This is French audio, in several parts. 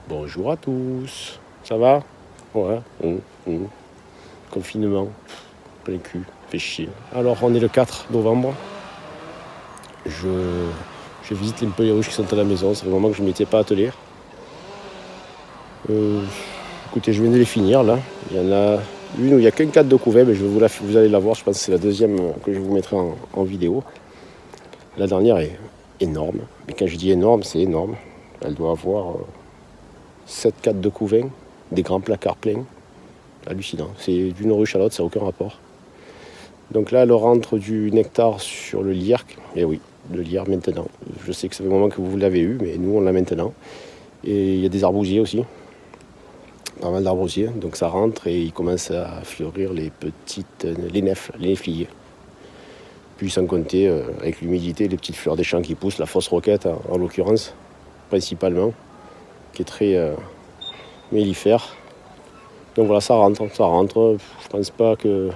Bonjour à tous, ça va? Ouais, confinement, plein cul, fait chier. Alors on est le 4 novembre, je visite les employés rouges qui sont à la maison, ça fait un moment que je ne m'étais pas attelé. Écoutez, je viens de les finir là, il y en a une où il n'y a qu'un cadre de couvert, mais vous allez la voir, je pense que c'est la deuxième que je vous mettrai en vidéo. La dernière est énorme, mais quand je dis énorme, c'est énorme. Elle doit avoir 7 cadres de couvain, des grands placards pleins. Hallucinant. C'est d'une ruche à l'autre, ça n'a aucun rapport. Donc là, elle rentre du nectar sur le lierre. Et oui, le lierre maintenant. Je sais que ça fait un moment que vous l'avez eu, mais nous, on l'a maintenant. Et il y a des arbousiers aussi. Pas mal d'arbousiers. Donc ça rentre et il commence à fleurir les nèfliers. Puis sans compter, avec l'humidité, les petites fleurs des champs qui poussent, la fausse roquette en l'occurrence, principalement, qui est très mellifère. Donc voilà, ça rentre. Je pense pas que...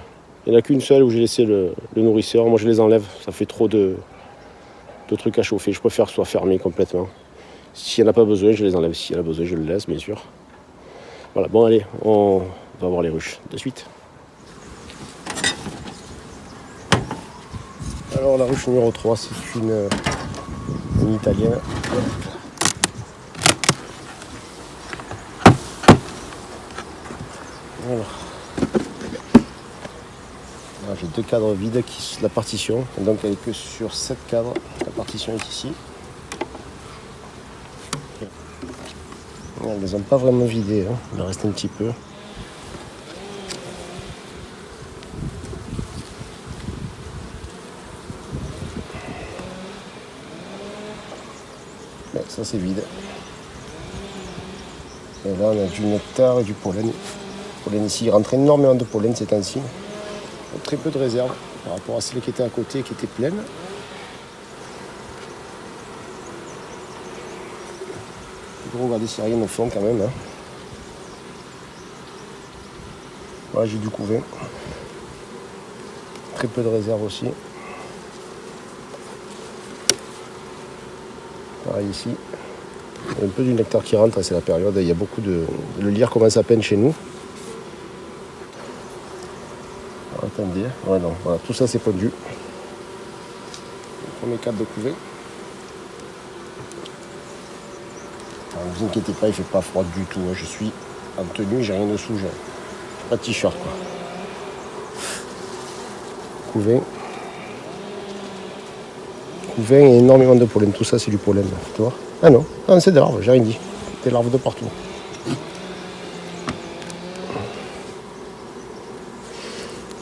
Il n'y en a qu'une seule où j'ai laissé le nourrisseur. Moi, je les enlève. Ça fait trop de trucs à chauffer. Je préfère que ce soit fermé complètement. S'il n'y en a pas besoin, je les enlève. S'il y en a besoin, je le laisse, bien sûr. Voilà, bon, allez, on va voir les ruches de suite. Alors, la ruche numéro 3, c'est une italienne. Voilà. J'ai 2 cadres vides la partition, donc elle est que sur 7 cadres. La partition est ici. Elles ne les ont pas vraiment vidées, hein. Il en reste un petit peu. Ouais, ça c'est vide. Et là on a du nectar et du pollen. Le pollen ici, il rentre énormément de pollen ces temps-ci. Très peu de réserve par rapport à celle qui était à côté, qui était pleine. Regardez s'il n'y a rien au fond quand même. Hein. Voilà, j'ai du couvain. Très peu de réserve aussi. Pareil ici. Il y a un peu du nectar qui rentre, c'est la période. Il y a beaucoup de... Le lierre commence à peine chez nous. Alors, attendez. Ouais, non, voilà, tout ça c'est pondu. Le premier cadre de couvain. Ne vous inquiétez pas, il ne fait pas froid du tout. Hein. Je suis en tenue, j'ai rien dessous. J'ai pas de t-shirt quoi. Couvain et énormément de pollen. Tout ça c'est du pollen. Tu vois? Ah non, c'est des larves, j'ai rien dit. Des larves de partout.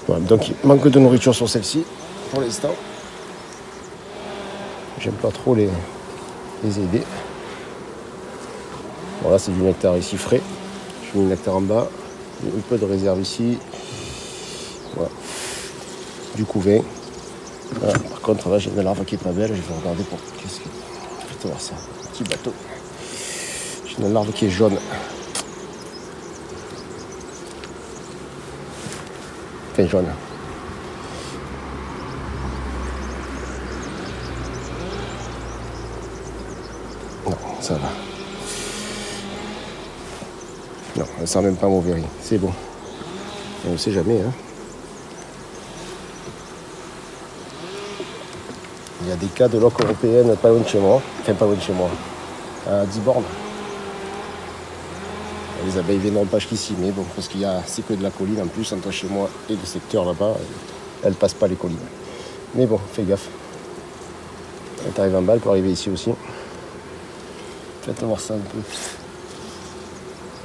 Voilà, donc il manque de nourriture sur celle-ci pour l'instant. J'aime pas trop les aider. Voilà, c'est du nectar ici frais. J'ai mis le nectar en bas. Un peu de réserve ici. Voilà. Du couvain. Voilà. Par contre, là, j'ai une larve qui est pas belle. Je vais regarder pour... Qu'est-ce que... Faites voir ça. Petit bateau. J'ai une larve qui est jaune. Enfin, jaune. Non, ça va. Non, elle sent même pas mauvais riz. C'est bon. On ne sait jamais, hein. Il y a des cas de loques européennes pas loin de chez moi. Enfin, pas loin de chez moi. À 10 bornes. Les abeilles viendront pas jusqu'ici, mais bon, parce c'est que de la colline en plus, entre chez moi et le secteur là-bas, elles passent pas les collines. Mais bon, fais gaffe. Elle t'arrive en bas, elle peut arriver ici aussi. Faites voir ça un peu.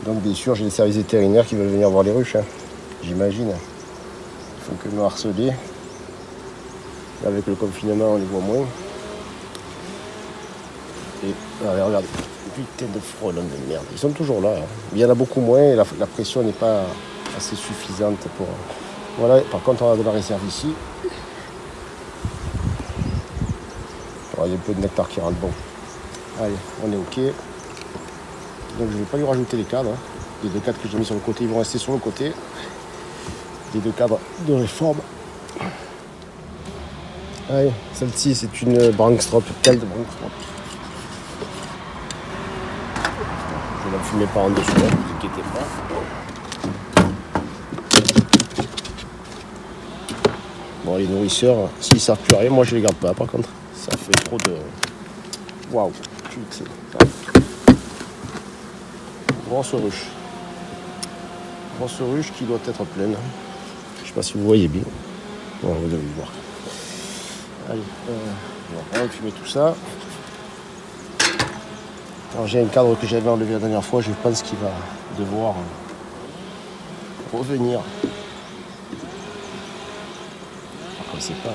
Donc bien sûr, j'ai les services vétérinaires qui veulent venir voir les ruches, hein. J'imagine. Il faut que me harceler. Avec le confinement, on les voit moins. Et allez, regardez, putain de frelons de merde. Ils sont toujours là. Hein. Il y en a beaucoup moins et la pression n'est pas assez suffisante pour... Voilà, par contre, on a de la réserve ici. Alors, il y a un peu de nectar qui rentre. Bon, allez, on est OK. Donc, je ne vais pas lui rajouter les cadres. Hein. Les 2 cadres que j'ai mis sur le côté, ils vont rester sur le côté. Les 2 cadres de réforme. Allez, celle-ci, c'est une Brankstrop, telle de Brankstrop. Je ne la fumez pas en dessous, ne vous inquiétez pas. Bon, les nourrisseurs, s'ils ne servent plus à rien, moi je les garde pas par contre. Ça fait trop de... Waouh, putain. Grosse ruche. Grosse ruche qui doit être pleine. Je sais pas si vous voyez bien. Bon, vous allez voir. Allez, on va fumer tout ça. Alors j'ai un cadre que j'avais enlevé la dernière fois, je pense qu'il va devoir revenir. Je ne sais pas.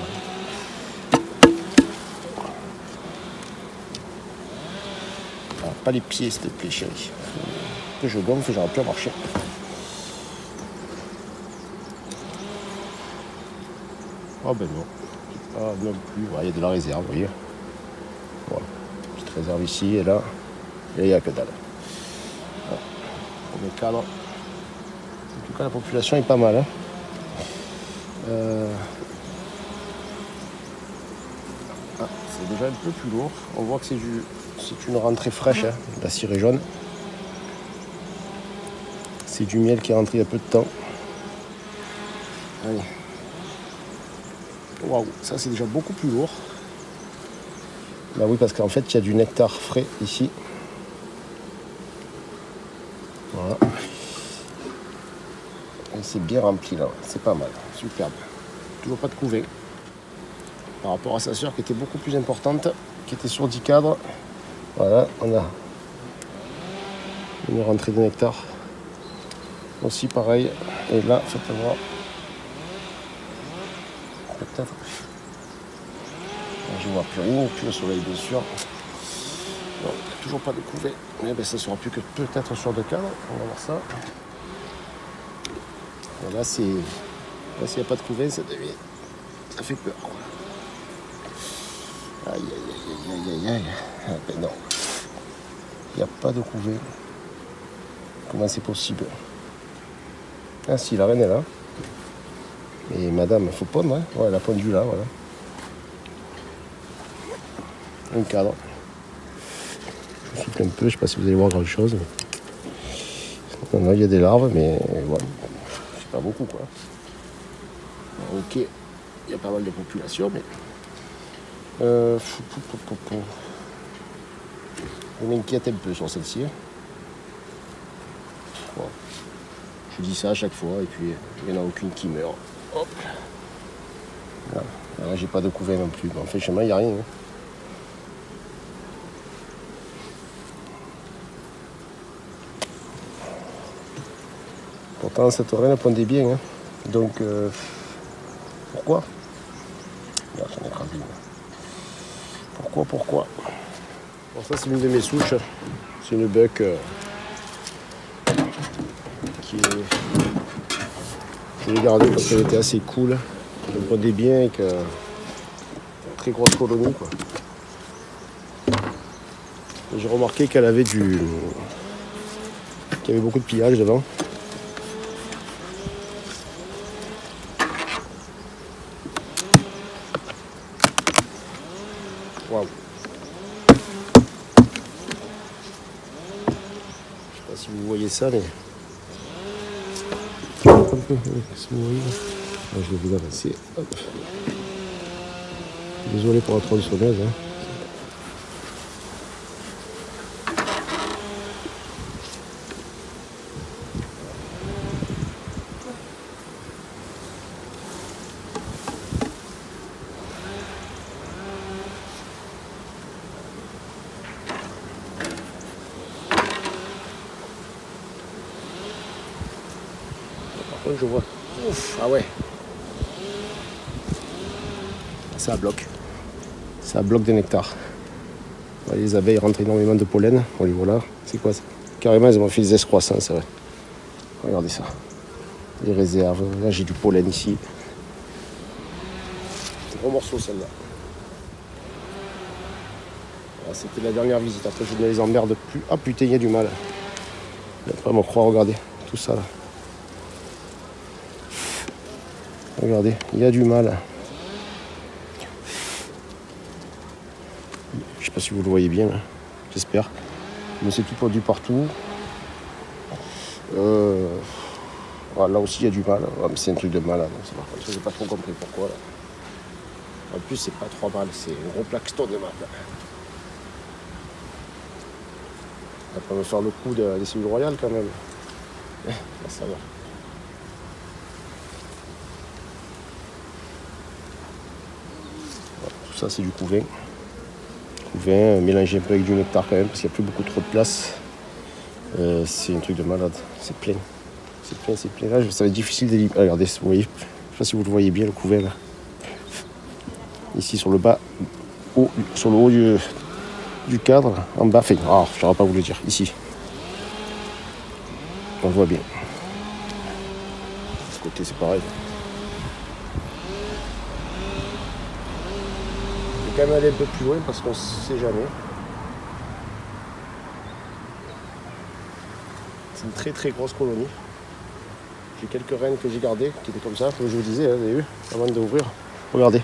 Ah, pas les pieds s'il te plaît chérie. Que je gonfle, j'aurais pu marcher. Oh ben non. Pas non plus. Il y a de la réserve, vous voyez. Voilà. Petite réserve ici et là. Et il n'y a que dalle. Voilà. Premier cadre. En tout cas la population est pas mal. Hein. C'est déjà un peu plus lourd. On voit que c'est une rentrée fraîche, hein, de la cirée jaune. C'est du miel qui est rentré il y a peu de temps. Allez. Waouh, ça c'est déjà beaucoup plus lourd. Bah oui, parce qu'en fait, il y a du nectar frais ici. Voilà. Et c'est bien rempli là, c'est pas mal, superbe. Toujours pas de couvée. Par rapport à sa sœur qui était beaucoup plus importante, qui était sur 10 cadres. Voilà, on a une rentrée de nectar. Aussi pareil. Et là, faites voir. Peut-être. Je vois plus rien, plus le soleil bien sûr. Non, toujours pas de couvée. Mais ben, ça sera plus que peut-être sur 2 cadres. On va voir ça. Et là, s'il n'y a pas de couvée, ça fait peur. Aïe, aïe, aïe, aïe, aïe, aïe. Ah, ben non. Il n'y a pas de couvée. Comment c'est possible? Ah si, la reine est là. Et madame, il faut pondre, hein. Ouais, elle a pondu là, voilà. Un cadre. Je souffle un peu, je ne sais pas si vous allez voir grand chose. Mais... Non, il y a des larves, mais voilà. C'est pas beaucoup quoi. Ok, il y a pas mal de population, mais. Je m'inquiète un peu sur celle-ci. Bon. Je dis ça à chaque fois et puis il n'y en a aucune qui meurt. Hop. Là, j'ai pas de couvert non plus. En fait, chez moi, il n'y a rien. Hein. Pourtant, cette reine pondait bien. Hein. Donc, pourquoi? Là, j'en ai écrasé une. Pourquoi? Bon, ça, c'est l'une de mes souches. C'est une buck qui est... Je l'ai gardée parce qu'elle était assez cool. Elle pondait bien et que... Très grosse colonie, quoi. J'ai remarqué qu'elle avait qu'il y avait beaucoup de pillage devant. Waouh. Je sais pas si vous voyez ça, mais... Si vous voyez, je vais vous avancer. Hop. Désolé pour la tronçonneuse. Hein. Par contre, je vois. Ouf, ah ouais. Ça bloque. Ça bloque des nectars. Les abeilles rentrent énormément de pollen. On les voit là. C'est quoi ça? Carrément, elles m'ont fait des excroissants, c'est vrai. Regardez ça. Les réserves. Là, j'ai du pollen ici. C'est un gros morceau, celle-là. C'était la dernière visite. Après, je ne les emmerde plus. Ah putain, il y a du mal. Et après, on croit, regardez. Tout ça, là. Regardez, il y a du mal. Je sais pas si vous le voyez bien, là. J'espère. Mais c'est tout produit partout. Voilà, là aussi il y a du mal. Ouais, mais c'est un truc de malade. Par contre, j'ai pas trop compris pourquoi. Là. En plus, c'est pas 3 balles, c'est un gros plaqueton de malade. Ça peut me faire le coup des cellules royales quand même. Là, ça va. Voilà, tout ça, c'est du couvain. Couvain mélangé un peu avec du nectar quand même, parce qu'il n'y a plus beaucoup trop de place. C'est un truc de malade. C'est plein. C'est plein, c'est plein. Là, ça va être difficile d'éliminer. Regardez, vous voyez. Je ne sais pas si vous le voyez bien, le couvain là. Ici, sur le bas, sur le haut du cadre, en bas, enfin, je n'aurais pas voulu le dire, ici. On le voit bien. De ce côté, c'est pareil. Je vais quand même aller un peu plus loin parce qu'on ne sait jamais. C'est une très très grosse colonie. J'ai quelques reines que j'ai gardées, qui étaient comme ça, comme je vous disais, vous avez vu, avant d'ouvrir. Regardez.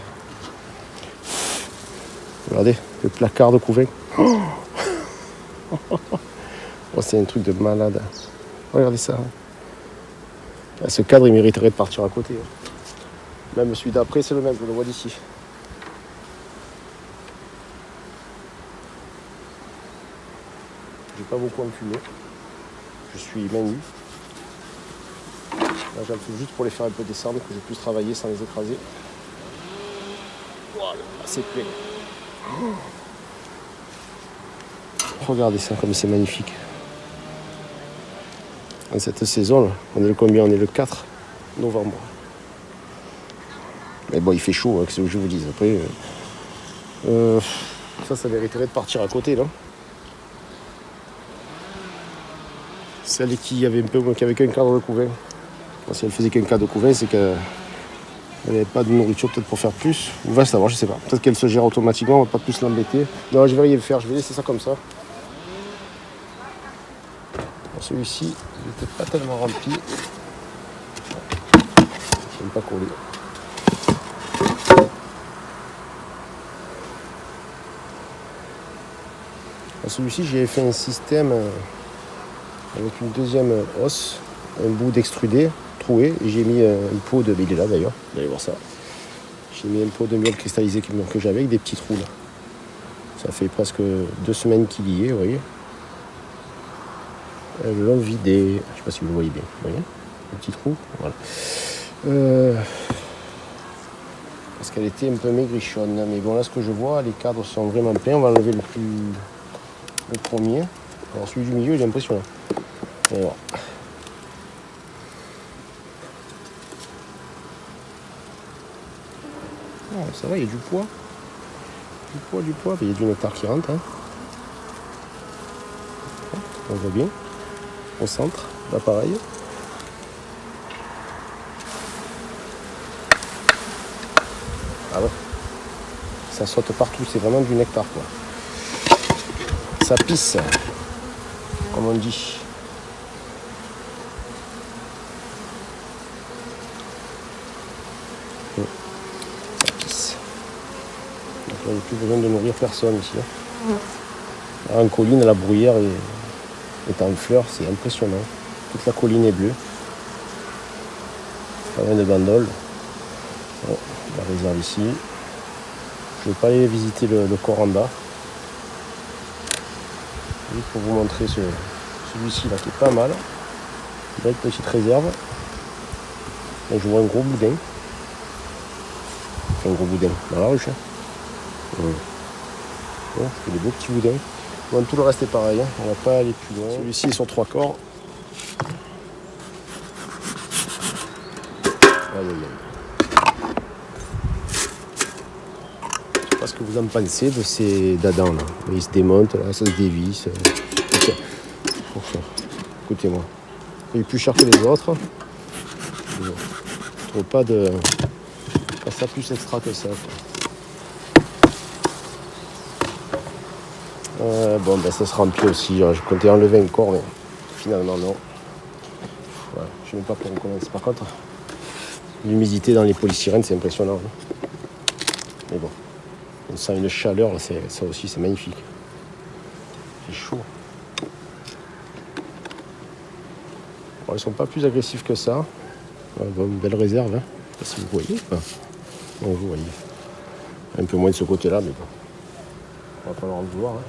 Regardez, le placard de couvain. Oh, c'est un truc de malade. Regardez ça. Ce cadre, il mériterait de partir à côté. Même celui d'après, c'est le même, je le vois d'ici. J'ai pas beaucoup enfumé. Je suis main nue. Là, j'en fais juste pour les faire un peu descendre, que je puisse travailler sans les écraser. Voilà, c'est plein. Regardez ça, comme c'est magnifique. En cette saison, on est le combien? On est le 4 novembre. Mais bon, il fait chaud, hein, qu'est-ce que je vous dis. Après, ça mériterait de partir à côté, là. Celle qui avait qu'un cadre de couvain. Si elle faisait qu'un cadre de couvain, c'est qu'elle n'avait pas de nourriture peut-être pour faire plus. On va savoir, je sais pas. Peut-être qu'elle se gère automatiquement, on va pas plus l'embêter. Non, je vais rien faire, je vais laisser ça comme ça. Bon, celui-ci, il n'était pas tellement rempli. Je n'aime pas coller. Celui-ci, j'ai fait un système avec une deuxième hausse, un bout d'extrudé troué, et j'ai mis un pot de... Il est là d'ailleurs, vous allez voir ça. J'ai mis un pot de miel cristallisé que j'avais avec des petits trous là. Ça fait presque 2 semaines qu'il y est, vous voyez. Elles l'ont vidé, je ne sais pas si vous le voyez bien, vous voyez, un petit trou, voilà. Parce qu'elle était un peu maigrichonne, mais bon là ce que je vois, les cadres sont vraiment pleins. On va enlever le premier. Alors celui du milieu il est impressionnant. Et voilà. Oh, ça va, il y a du poids. Du poids. Il y a du nectar qui rentre. Hein. On voit bien. Au centre, là pareil. Ah ouais. Ça saute partout, c'est vraiment du nectar quoi. Ça pisse, comme on dit. Ça pisse. Donc là, il n'y a plus besoin de nourrir personne ici. Là, en colline, la bruyère est en fleurs, c'est impressionnant. Toute la colline est bleue. Pas mal de bandoles. Bon, la réserve ici. Je ne vais pas aller visiter le corps en bas. Juste pour vous montrer celui-ci là qui est pas mal. Une belle petite réserve. Là, je vois un gros boudin. Enfin, un gros boudin dans la ruche. Hein. Bon, c'est des beaux petits boudins. Bon, tout le reste est pareil. Hein. On va pas aller plus loin. Celui-ci est sur 3 corps. Aïe, aïe, aïe. Je sais pas ce que vous en pensez de ces dadans là. Ils se démontent, là, ça se dévisse. Écoutez-moi. Il est plus cher que les autres. Je trouve pas ça plus extra que ça. Bon, ben ça se remplit aussi. Je comptais enlever un corps, mais finalement non. Voilà, je ne sais même pas pour recommencer. Par contre, l'humidité dans les polystyrènes, c'est impressionnant. Hein. Mais bon, on sent une chaleur, là, ça aussi, c'est magnifique. C'est chaud. Bon, ils sont pas plus agressifs que ça. Une belle réserve, hein. Je sais pas si vous voyez. Bon, vous voyez. Un peu moins de ce côté-là, mais bon. On va pas leur en vouloir. Hein.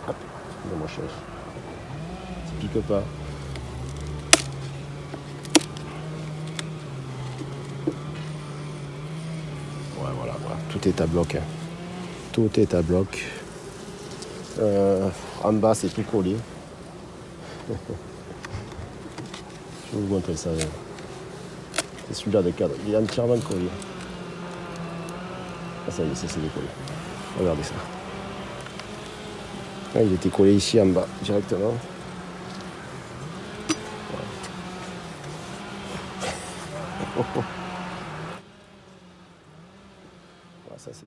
Hop, mon chéri. Ça pique pas. Ouais, voilà. Tout est à bloc. Hein. Tout est à bloc. En bas, c'est tout collé. Je vais vous montrer ça. C'est celui-là de cadre. Il est entièrement collé. Ah, ça y est, c'est décollé. Regardez ça. Ah, il était collé ici en bas, directement. Voilà.